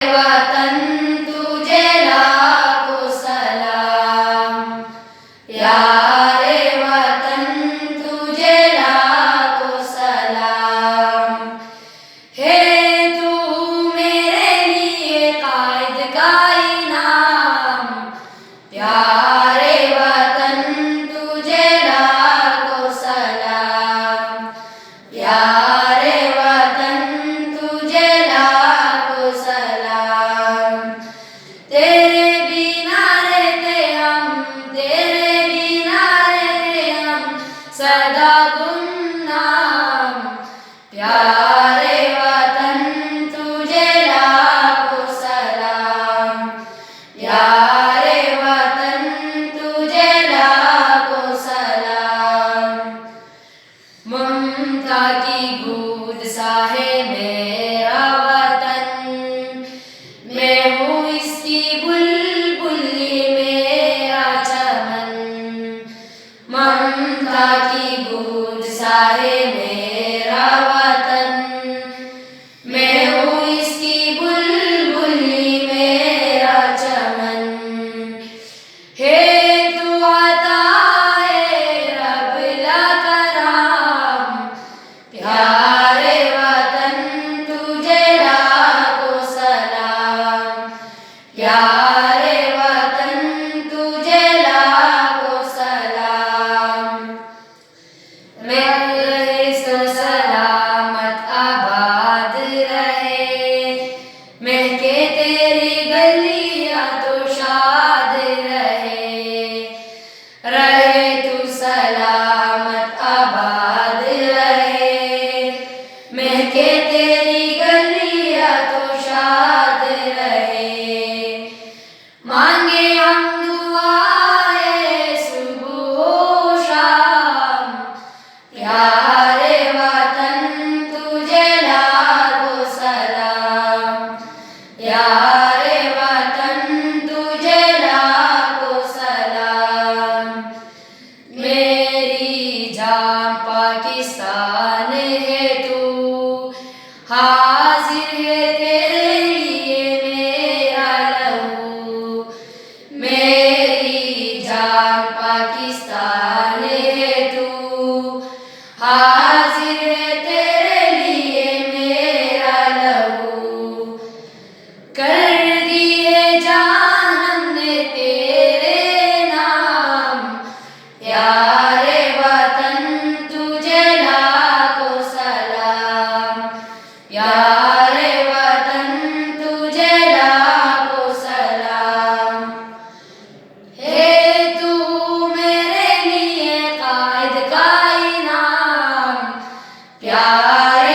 वतन तुझे लाखों सलाम, यारे वतन तुझे लाखों सलाम। है तू मेरे लिए कायद का इनाम, यारे वतन तुझे लाखों सलाम, यारे वतन तुझे लाखों सलाम। तेरे बिना रहते हम, तेरे बिना रहते हम सदा गुमनाम, प्यारे वतन तुझे लाखों सलाम, यारे वतन तुझे लाखों सलाम। ममता की गूंज सा है मेरा वतन, मैं हूँ इसकी बुलबुली मेरा चमन। ममता की गूंज सा है मेरा वतन, मैं हूँ इसकी बुलबुली मेरा चमन। हे तू अताए रब ला कराम, प्यारे वतन तुझे लाखों सलाम, प्यारे वतन तुझे लाखों सलाम। रहे सो सलामत आबाद रहे, महके तेरी गलियां तो शाद रहे। रहे तू सलामत आबाद रहे, महके तेरी गलियां तो शाद रहे। मांगे हम दुआएं सुबह शाम, प्यारे वतन तुझे लाखों सलाम, यारे वतन तुझे लाखों सलाम। मेरी जान पाकिस्तान है तू, हाजिर है तेरे लिए मेरा लहू। मेरी जान पाकिस्तान है तू, हाजिर है तेरे लिए मेरा लहू। कर दिए जान हमने तेरे नाम, यारे वतन तुझे लाखों सलाम, यारे वतन तुझे लाखों सलाम। है तू मेरे लिए कायद का इनाम, प्यारे